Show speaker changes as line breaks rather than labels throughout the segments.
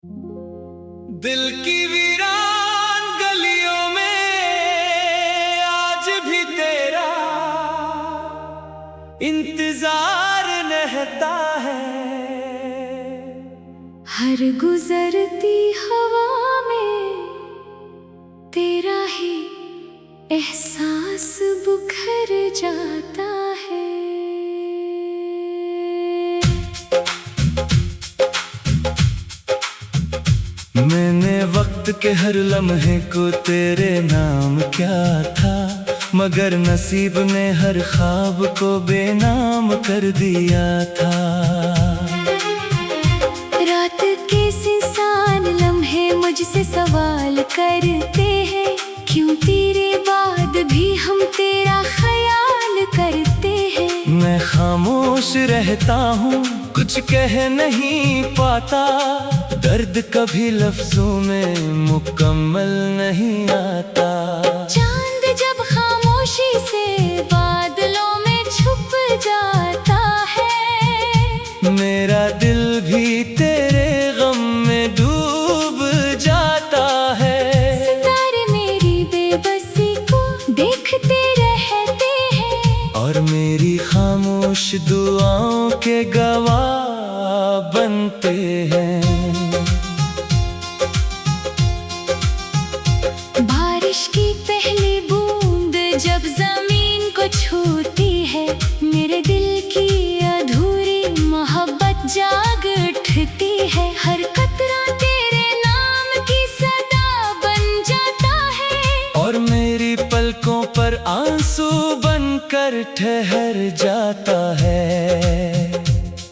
दिल की वीरान गलियों में आज भी तेरा इंतजार रहता है।
हर गुजरती हवा में तेरा ही एहसास बुखर जाता है।
मैंने वक्त के हर लम्हे को तेरे नाम क्या था, मगर नसीब ने हर ख्वाब को बेनाम कर दिया था।
रात के इंसान लम्हे मुझसे सवाल करते हैं, क्यों तेरे बाद भी हम तेरा ख्याल करते हैं।
मैं खामोश रहता हूँ, कुछ कह नहीं पाता, दर्द कभी लफ्जों में मुकम्मल नहीं आता।
चांद जब खामोशी से बादलों में छुप जाता है,
मेरा दिल भी तेरे गम में डूब जाता है।
सितारे मेरी बेबसी को देखते रहते हैं,
और मेरी खामोश दुआओं के गवाह बनते हैं।
बारिश की पहली बूंद जब जमीन को छूती है, मेरे दिल की अधूरी मोहब्बत जाग उठती है। हर कतरा तेरे नाम की सदा बन जाता है,
और मेरी पलकों पर आंसू बनकर ठहर जाता है।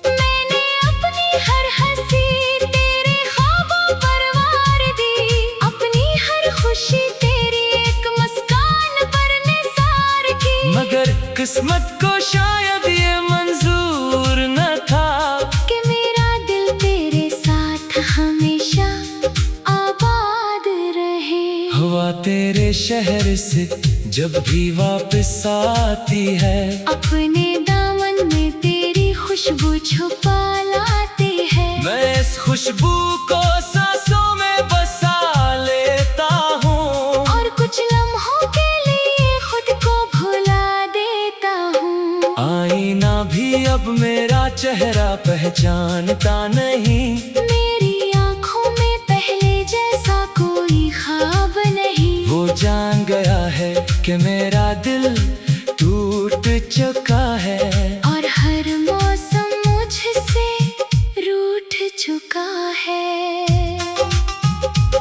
मैंने अपनी हर हंसी तेरे ख्वाबों पर वार दी, अपनी हर खुशी तेरी एक मुस्कान पर निसार की।
मगर किस्मत को शायद ये मंजूर न था
कि मेरा दिल तेरे साथ हमेशा आबाद रहे।
हवा तेरे शहर से जब भी वापस आती है,
अपने दामन में तेरी खुशबू छुपा लाती है।
मैं इस खुशबू को सांसों में बसा लेता हूँ,
और कुछ लम्हों के लिए खुद को भुला देता हूँ।
आईना भी अब मेरा चेहरा पहचानता नहीं,
मेरी आँखों में पहले जैसा कोई ख्वाब नहीं।
वो जान गया है कि मेरा दिल टूट चुका है,
और हर मौसम मुझसे रूठ चुका है।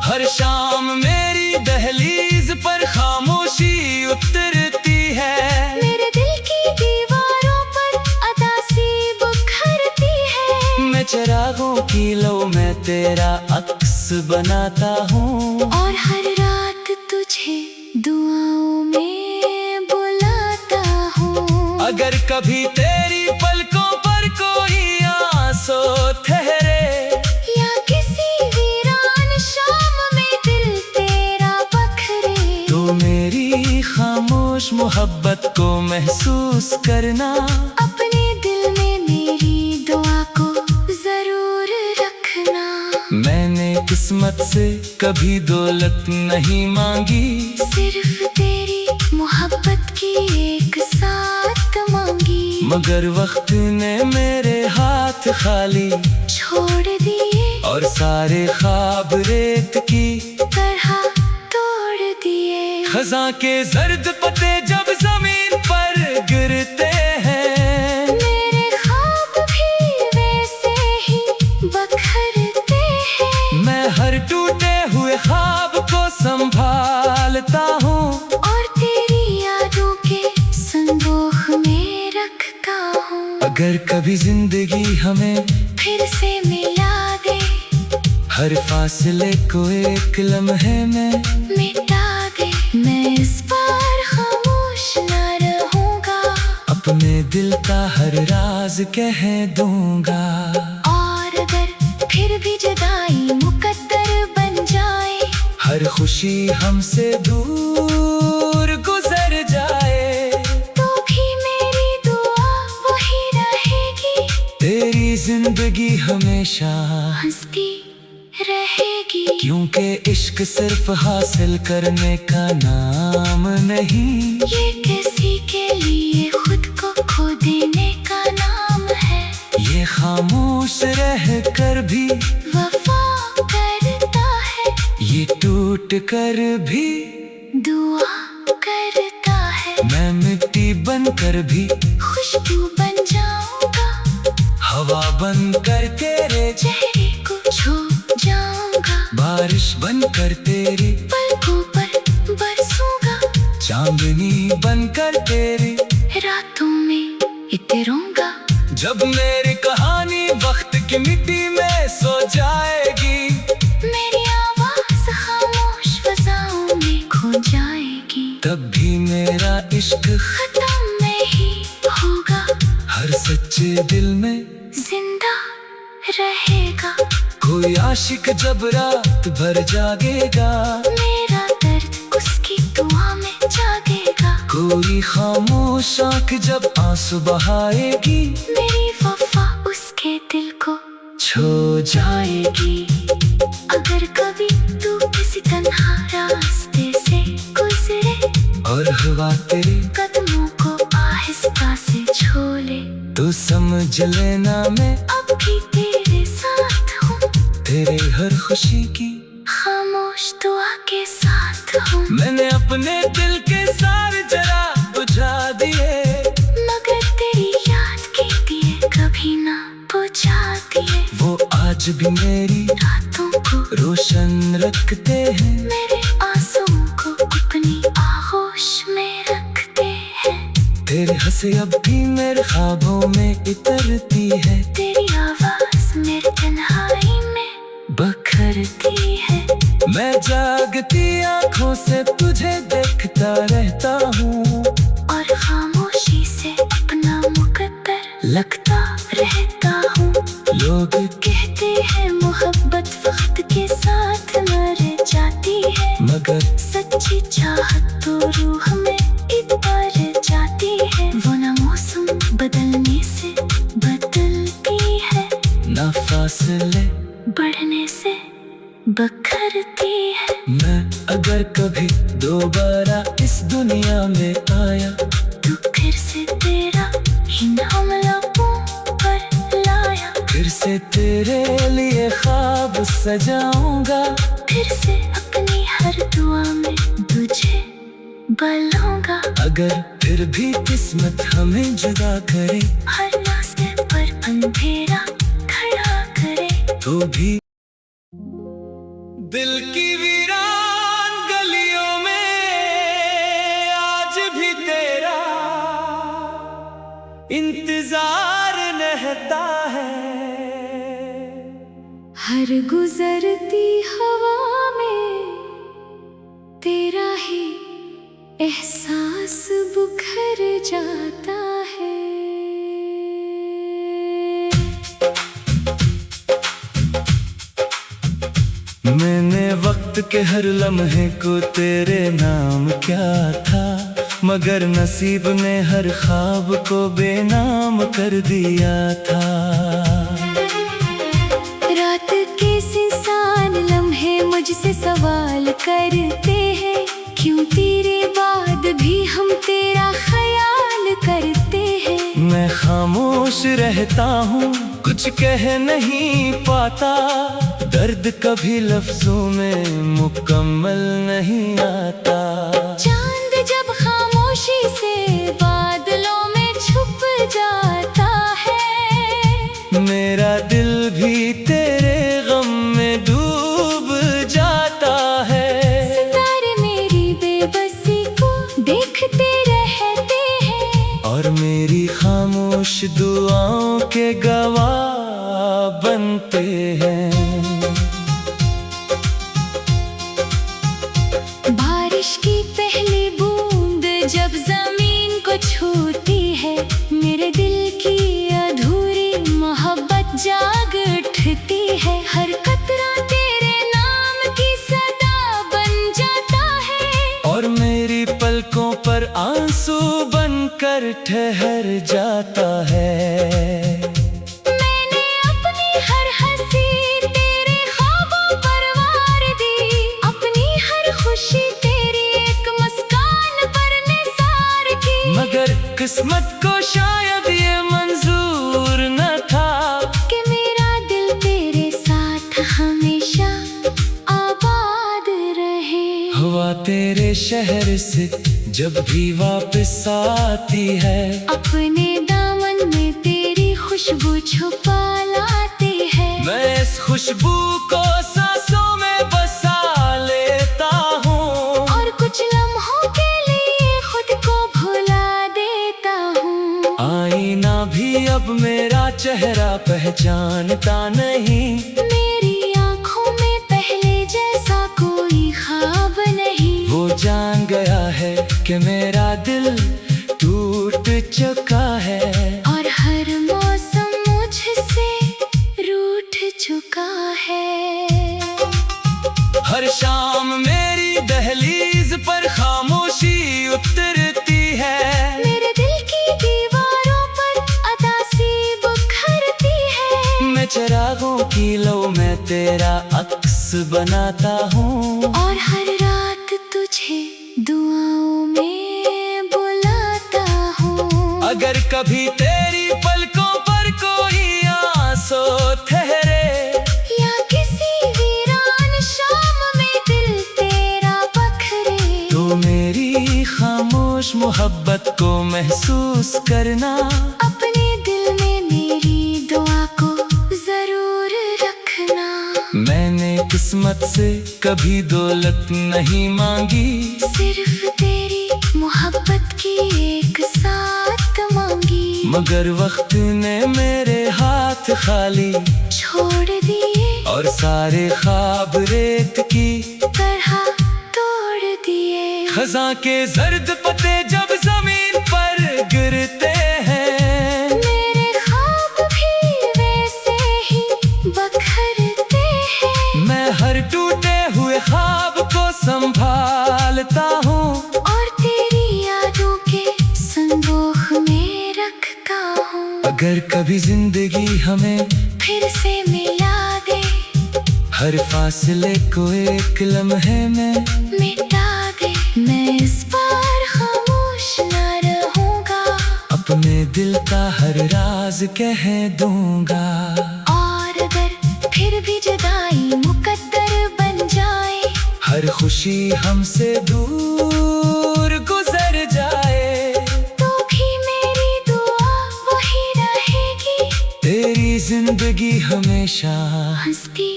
हर शाम मेरी दहलीज पर खामोशी उतरती है,
मेरे दिल की दीवारों पर अदासी बुखरती है।
मैं चिरागों की लो में तेरा अक्स बनाता हूँ,
और हर रात तुझे दुआओं में बुलाता हूँ।
अगर कभी तेरी पलकों पर कोई आंसू ठहरे,
या किसी वीरान शाम में दिल तेरा बखरे,
तो मेरी खामोश मोहब्बत को महसूस करना।
अपने दिल में मेरी दुआ को जरूर रखना।
मैंने किस्मत से कभी दौलत नहीं मांगी,
सिर्फ तेरी मोहब्बत की एक साथ मांगी।
मगर वक्त ने मेरे हाथ खाली
छोड़ दिए,
और सारे ख्वाब रेत की
तरह तोड़ दिए।
खज़ां के जर्द पत्ते जब जमीन पर गिरते हैं,
मेरे ख्वाब भी वैसे ही बखरते हैं।
मैं हर टूटे हुए ख्वाब को संभालता हूँ,
और तेरी यादों के संदूक में रखता हूँ।
अगर कभी जिंदगी हमें
फिर से मिला दे,
हर फासले को एक लम्हे में
मिटा दे, मैं इस बार खामोश न रहूंगा।
अपने दिल का हर राज कह दूंगा।
और अगर फिर भी जुदाई मुकद्दर बन जाए,
हर खुशी हमसे दूर गुजर जाए,
तो भी मेरी दुआ वही रहेगी।
तेरी जिंदगी हमेशा
हंसती रहेगी।
क्योंकि इश्क सिर्फ हासिल करने का नाम नहीं,
ये किसी के लिए खुद को खो देने का नाम है।
ये खामोश रह कर भी
वफा करता है,
ये टूट कर भी
दुआ करता है।
मैं मिट्टी बनकर भी
खुशबू बन जाऊंगा,
हवा बनकर तेरे
चेहरे को छू जाऊंगा।
बारिश बनकर तेरी
पलकों पर बरसूंगा,
चांदनी बनकर तेरी
रातों में इतरूंगा।
जब मेरी कहानी वक्त की मिट्टी में सो जाएगी,
मेरी आवाज खामोश फजाओं में खो जाएगी,
तब भी मेरा इश्क
खत्म नहीं होगा,
हर सच्चे दिल में
जिंदा रहेगा।
कोई आशिक जब रात भर जागेगा,
मेरा दर्द उसकी दुआ में जागेगा।
कोई खामोश आंख जब आंसू बहाएगी,
मेरी वफा उसके दिल को
छो जाएगी।
अगर कभी तू किसी तन्हा रास्ते से गुजरे
और हवा तेरे
कदमों को आहिस्ता से छू ले,
तो समझ लेना मैं
अब भी तेरे साथ हूँ,
तेरे हर खुशी की
खामोश दुआ के साथ हूँ।
मैंने अपने दिल के सारे जरा बुझा दिए,
मगर तेरी याद के दिए कभी ना बुझा दिए।
वो आज भी मेरी
रातों को
रोशन रखते हैं,
मेरे आंसुओं को अपनी आगोश में रखते हैं।
तेरे हंसे अब भी मेरे ख्वाबों में इतरती है,
तेरी आवाज मेरे तन्हाई में
बखरती
है।
मैं जागती आंखों से तुझे देखता रहता हूँ,
और खामोशी से अपना मुकद्दर लगता रहता हूँ।
लोग
कहते हैं मोहब्बत वक्त के साथ मर जाती है,
मगर
सच्ची चाहत तो रूह में इतर जाती है। वो ना मौसम बदलने से बदलती है,
ना फासले
बढ़ने से बखरती है।
मैं अगर कभी दोबारा इस दुनिया में आया,
तू फिर से तेरा ही नाम लबों पर लाया,
फिर से तेरे लिए ख्वाब सजाऊंगा,
फिर से अपनी हर दुआ में तुझे बुलाऊंगा।
अगर फिर भी किस्मत हमें जुदा करे,
हर रास्ते पर अंधेरा खड़ा करे,
तो भी दिल की वीरान गलियों में आज भी तेरा इंतजार रहता है।
हर गुजरती हवा में तेरा ही एहसास बुखर जाता है।
मैंने वक्त के हर लम्हे को तेरे नाम क्या था, मगर नसीब ने हर ख्वाब को बेनाम कर दिया था।
रात के इंसान लम्हे मुझसे सवाल करते हैं, क्यों तेरे बाद भी हम तेरा ख्याल करते हैं।
मैं खामोश रहता हूँ, कुछ कह नहीं पाता, दर्द कभी लफ्जों में मुकम्मल नहीं आता।
चांद जब खामोशी से बादलों में छुप जाता है,
मेरा दिल भी तेरे गम में डूब जाता है।
सितारे मेरी बेबसी को देखते रहते हैं,
और मेरी खामोश दुआओं के गवाह बनते हैं।
बारिश की पहली बूंद जब जमीन को छूती है, मेरे दिल की अधूरी मोहब्बत जाग उठती है। हर कतरा तेरे नाम की सदा बन जाता है,
और मेरी पलकों पर आंसू बनकर ठहर जाता है।
मैंने अपनी हर हंसी तेरे ख्वाबों हमेशा आबाद रहे।
हवा तेरे शहर से जब भी वापस आती है,
अपने दामन में तेरी खुशबू छुपा लाती है।
मैं इस खुशबू को सांसों में बसा लेता हूँ,
और कुछ लम्हों के लिए खुद को भुला देता हूँ।
आईना भी अब मेरा चेहरा पहचानता नहीं,
मेरी आँखों में पहले जैसा कोई ख्वाब नहीं।
वो जान गया है कि मेरा दिल टूट चुका है,
और हर मौसम मुझसे रूठ चुका है।
हर शाम मेरी दहलीज पर खामोशी उतरती है,
मेरे दिल की दीवारों पर अदासी बुखरती है।
मैं चिरागों की लौ में तेरा अक्स बनाता हूँ,
और हर रात तुझे दुआओं में बुलाता हूँ।
अगर कभी तेरी पलकों पर कोई आंसू ठहरे,
या किसी वीरान शाम में दिल तेरा बखरे,
तो मेरी खामोश मोहब्बत को महसूस करना।
अपने दिल में मेरी दुआ को जरूर रखना।
मैंने किस्मत से कभी दौलत नहीं मांगी,
सिर्फ तेरी मोहब्बत की एक साथ मांगी।
मगर वक्त ने मेरे हाथ खाली
छोड़ दिए,
और सारे ख्वाब रेत की
तरह तोड़ दिए।
खज़ां के जर्द पत्ते जब जमीन पर गिरते हैं,
मेरे ख्वाब भी वैसे ही बखरते हैं।
मैं हर टूटे हुए ख्वाब को संभालता हूँ,
और तेरी यादों के संदूक में रखता हूँ।
अगर कभी जिंदगी हमें
फिर से मिला दे,
हर फासले को एक लम्हे में
मिटा दे, मैं इस बार खामोश न रहूंगा।
अपने दिल का हर राज कह दूंगा।
और अगर फिर भी जुदाई मुकद्दर बन जाए,
हर खुशी हमसे दूर गुजर जाए,
तो भी मेरी दुआ वही रहेगी।
तेरी जिंदगी हमेशा
हंसती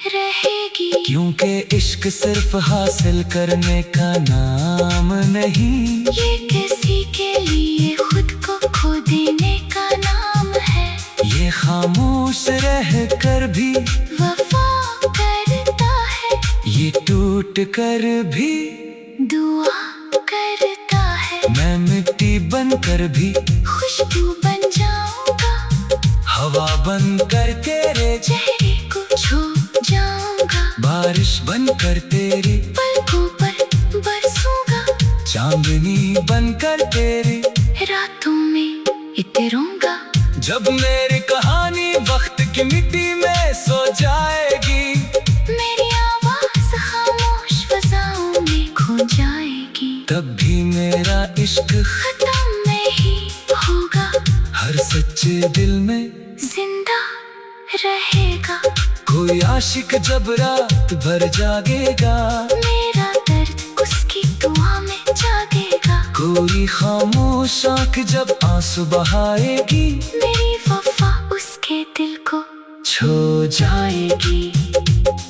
रहेगी।
क्योंकि इश्क सिर्फ हासिल करने का नाम नहीं,
ये किसी के लिए खुद को खो देने का नाम है।
ये खामोश रह कर भी
वफा करता है,
ये टूट कर भी
दुआ करता है।
मैं मिट्टी बन कर भी
खुशबू बन जाऊंगा,
हवा बन कर तेरे
चेहरे को छू जाऊंगा।
बारिश बन कर तेरी
पलकों पर बरसूंगा,
चांदनी बन कर तेरी
रातों में इतरूंगा।
जब मेरी कहानी वक्त की मिट्टी में सो जाएगी,
मेरी आवाज खामोश फजाओं में खो जाएगी,
तब भी मेरा इश्क
खत्म नहीं होगा।
हर सच्चे दिल में
जिंदा रहेगा।
कोई आशिक जब रात भर जागेगा,
मेरा दर्द उसकी दुआ में जागेगा।
कोई खामोश आंख जब आंसू बहाएगी,
मेरी वफा उसके दिल को
छो जाएगी।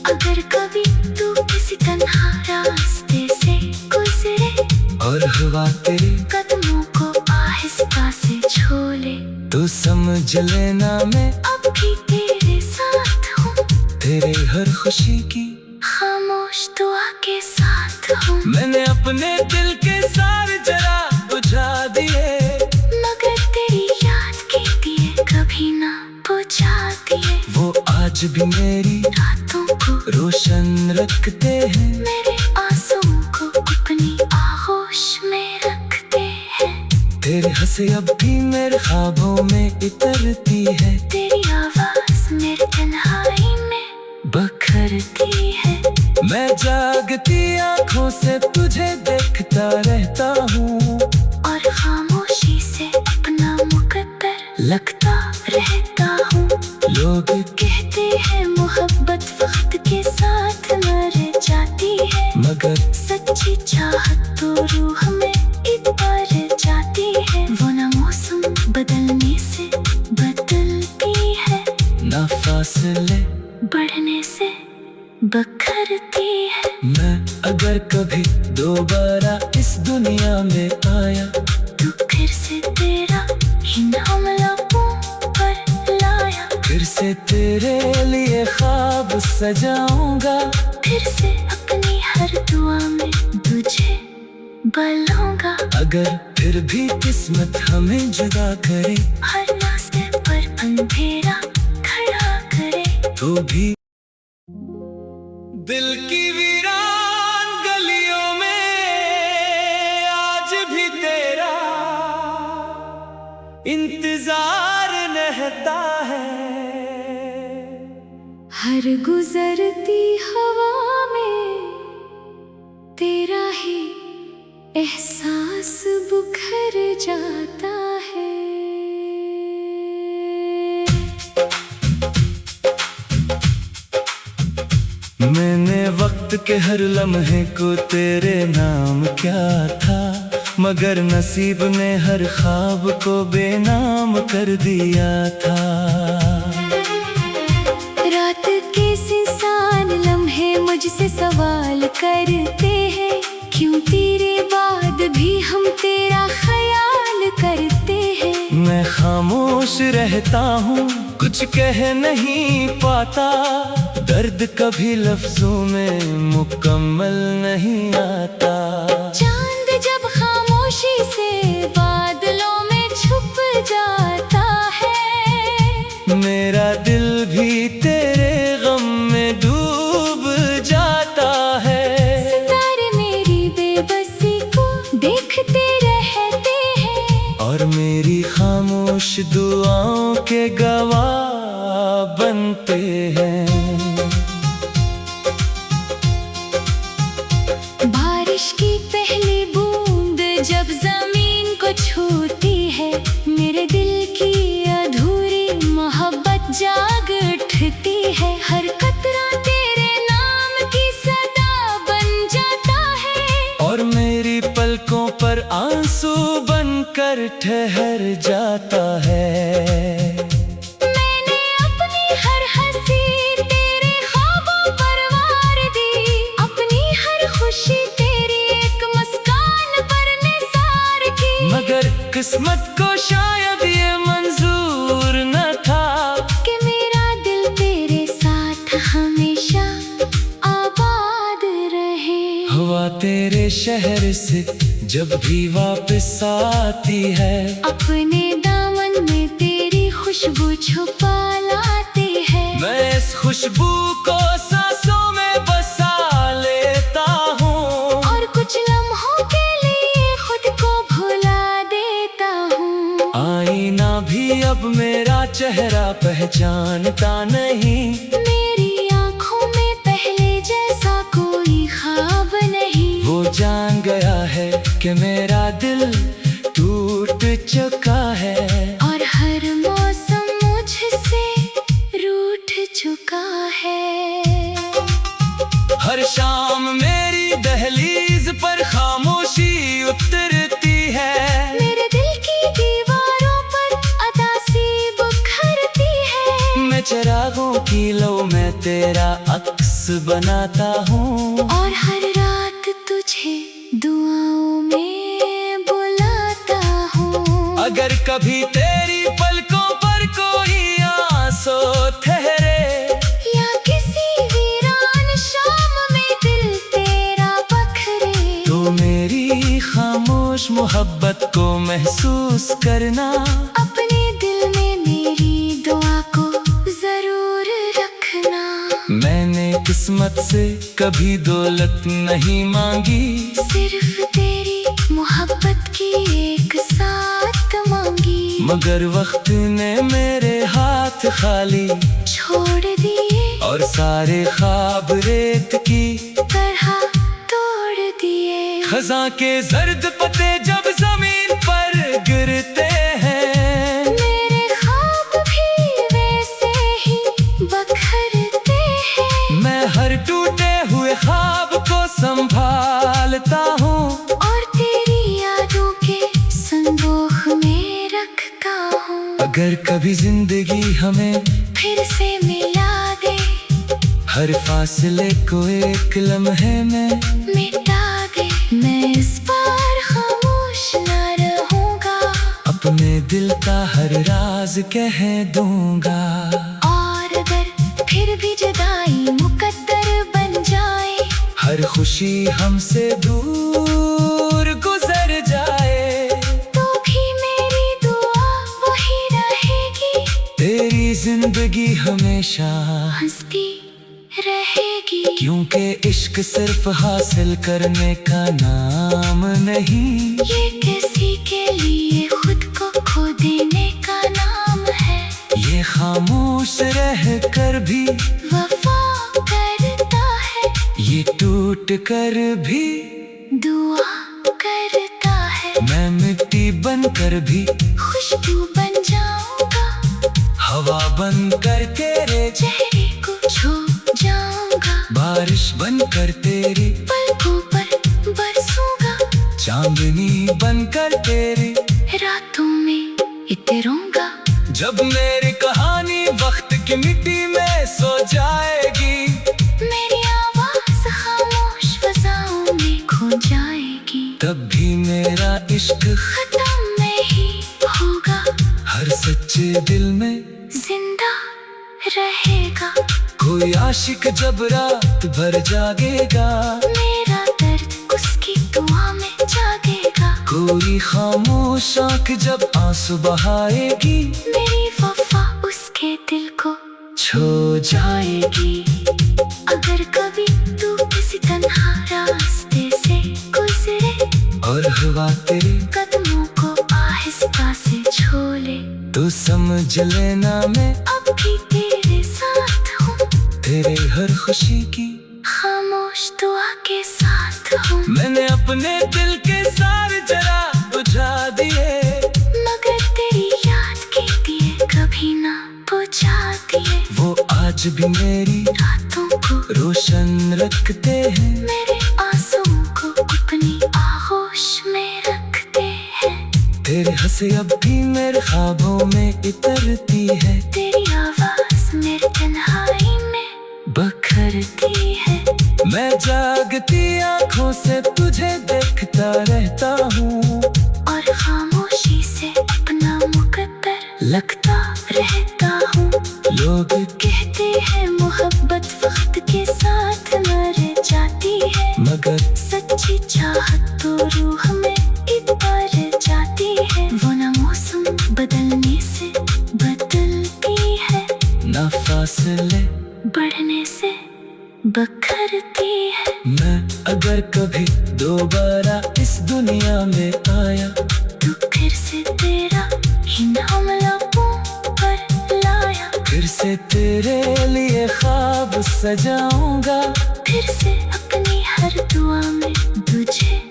अगर कभी तू किसी तन्हा रास्ते से गुजरे,
और हवा तेरे
कदमों को आहिस्ता से छू ले,
तो समझ लेना मैं
अब भी तेरे साथ हूँ।
तेरे हर खुशी की
खामोश दुआ के साथ हूँ।
मैंने अपने दिल के सारे जरा बुझा दिए,
मगर तेरी याद के दिए कभी ना बुझा दिए।
वो आज भी मेरी
रातों को
रोशन रखते हैं,
मेरे आंसुओं को अपनी आगोश में रखते हैं।
तेरे हंसे अब भी मेरे ख्वाबों में इतरती है,
तेरी आवाज मेरी तन्हाई में
बखरती है। मैं जागती आंखों से तुझे देखता रहता हूँ,
और खामोशी से अपना मुकद्दर
लगता
रहता हूँ।
लोग
कहते हैं मोहब्बत वक्त के साथ मर जाती है,
मगर
सच्ची चाहत तो रूह में इतर जाती है। वो ना मौसम बदलने से बदलती है,
ना फासले
बढ़ने से बखरती है।
मैं अगर कभी दोबारा इस दुनिया में आया,
तू फिर से तेरा ही नाम लबों पर लाया,
फिर से तेरे लिए ख्वाब सजाऊंगा,
फिर से अपनी हर दुआ में तुझे बुलाऊंगा।
अगर फिर भी किस्मत हमें जुदा करे,
हर रास्ते पर अंधेरा खड़ा करे,
तो भी दिल की वीरान गलियों में आज भी तेरा इंतजार रहता है।
हर गुजरती हवा में तेरा ही एहसास बुखर जाता है।
मैंने वक्त के हर लम्हे को तेरे नाम क्या था, मगर नसीब ने हर ख्वाब को बेनाम कर दिया था।
रात के इंसान लम्हे मुझसे सवाल करते हैं, क्यों तेरे बाद भी हम तेरा ख्याल करते हैं।
मैं खामोश रहता हूँ, कुछ कह नहीं पाता, दर्द कभी लफ्जों में मुकम्मल नहीं आता।
चांद जब खामोशी से बादलों में छुप जाता है,
मेरा दिल भी तेरे गम में डूब जाता है।
सितारे मेरी बेबसी को देखते रहते हैं,
और मेरी खामोश दुआओं के गवाह बनते हैं।
बारिश की पहली बूंद जब जमीन को छूती है, मेरे दिल की अधूरी मोहब्बत जाग उठती है। हर कतरा तेरे नाम की सदा बन जाता है,
और मेरी पलकों पर आंसू बनकर ठहर जाता है।
मैंने अपनी हर हंसी तेरे ख्वाबों पर वार दी, अपनी हर खुशी तेरी एक मुस्कान पर निसार की।
मगर किस्मत को शायद ये मंजूर न था
कि मेरा दिल तेरे साथ हमेशा आबाद रहे।
हवा तेरे शहर से जब भी वापस आती है,
अपने दामन में तेरी खुशबू छुपा लाती है।
मैं इस खुशबू को सांसों में बसा लेता हूँ,
और कुछ लम्हों के लिए खुद को भुला देता हूँ।
आईना भी अब मेरा चेहरा पहचानता नहीं,
मेरी आँखों में पहले जैसा कोई ख्वाब नहीं।
वो जान गया है कि मेरा दिल टूट चुका है,
और हर मौसम मुझसे रूठ चुका है।
हर शाम मेरी दहलीज पर खामोशी उतरती है,
मेरे दिल की दीवारों पर अदासी बुखरती है।
मैं चिरागों की लौ में तेरा अक्स बनाता हूँ,
और हर रात तुझे दुआओं में बुलाता हूँ।
अगर कभी तेरी पलकों पर कोई आंसू ठहरे,
या किसी वीरान शाम में दिल तेरा बखरे,
तो मेरी खामोश मोहब्बत को महसूस करना,
अपने दिल में मेरी दुआ को जरूर रखना।
मैंने किस्मत से कभी दौलत नहीं मांगी,
सिर्फ तेरी मोहब्बत की एक साथ मांगी।
मगर वक्त ने मेरे हाथ खाली
छोड़ दिए,
और सारे ख्वाब रेत की
तरह तोड़ दिए।
खज़ां के जर्द पत्ते जब जमीन पर गिरते हैं,
मेरे ख्वाब भी वैसे ही
हर टूटे हुए ख्वाब को संभालता हूँ
और तेरी यादों के संदूक में रखता हूँ।
अगर कभी जिंदगी हमें
फिर से मिला दे,
हर फासले को एक लम्हे में
मिटा दे, मैं इस बार खामोश न रहूंगा,
अपने दिल का हर राज कह दूंगा।
और अगर फिर भी जुदाई मुकद्दर बन जाए,
हर खुशी हमसे दूर गुजर जाए,
तो भी मेरी दुआ वही रहेगी,
तेरी जिंदगी हमेशा
हंसती रहेगी।
क्योंकि इश्क सिर्फ हासिल करने का नाम नहीं,
ये किसी के लिए खुद को खो देने का नाम है।
ये खामोश रह कर भी
वफा करता है,
ये टूट कर भी
दुआ करता है।
मैं मिट्टी बन कर भी
खुशबू बन जाऊंगा,
हवा बन कर तेरे
चेहरे को छू जाऊंगा,
बारिश बन कर तेरी
पलकों पर बरसूंगा,
चांदनी बन कर तेरी
रातों में इतरूंगा।
जब मेरी कहानी वक्त की मिट्टी में सो जाएगी,
मेरी आवाज खामोश फजाओं में खो जाएगी,
तब भी मेरा इश्क
खत्म नहीं होगा,
हर सच्चे दिल में
जिंदा रहेगा।
कोई आशिक जब रात भर जागेगा,
मेरा दर्द उसकी दुआ में जागेगा,
कोई खामोश आंख जब आंसू बहाएगी,
मेरी वफा उसके दिल को
छो जाएगी।
अगर कभी तू किसी तन्हा रास्ते से गुजरे,
और हवा तेरे
कदमों को आहिस्ता से छू ले,
तो समझ लेना मैं
अब भी तेरे साथ हूँ,
तेरे हर खुशी की
खामोश दुआ के साथ हूँ।
मैंने अपने दिल के सारे जरा बुझा दिए,
मगर तेरी याद के दिए कभी ना बुझा दिए,
वो आज भी मेरी
रातों को
रोशन रखते हैं,
मेरे आंसुओं को अपनी आगोश में रखते हैं।
तेरे हंसे अब भी मेरे ख्वाबों में इतरती है,
तेरी आवाज मेरी तन्हाई में
बखरती
है।
मैं जागती आंखों से तुझे देखता रहता हूँ,
और खामोशी से अपना मुकद्दर
लगता
रहता हूँ।
लोग
कहते हैं मोहब्बत वक्त के साथ मर जाती है,
मगर
सच्ची चाहत तो रूह में इतर जाती है। वो ना मौसम बदलने से बदलती है,
ना फासले
बढ़ने से बखरती है।
मैं अगर कभी दोबारा इस दुनिया में आया,
तू फिर से तेरा ही नाम लबों पर लाया,
फिर से तेरे लिए ख्वाब सजाऊंगा,
फिर से अपनी हर दुआ में तुझे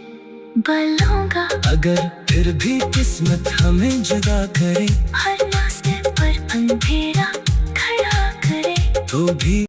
बुलाऊंगा।
अगर फिर भी किस्मत हमें जुदा करे,
हर रास्ते पर अंधेरा खड़ा करे,
तो भी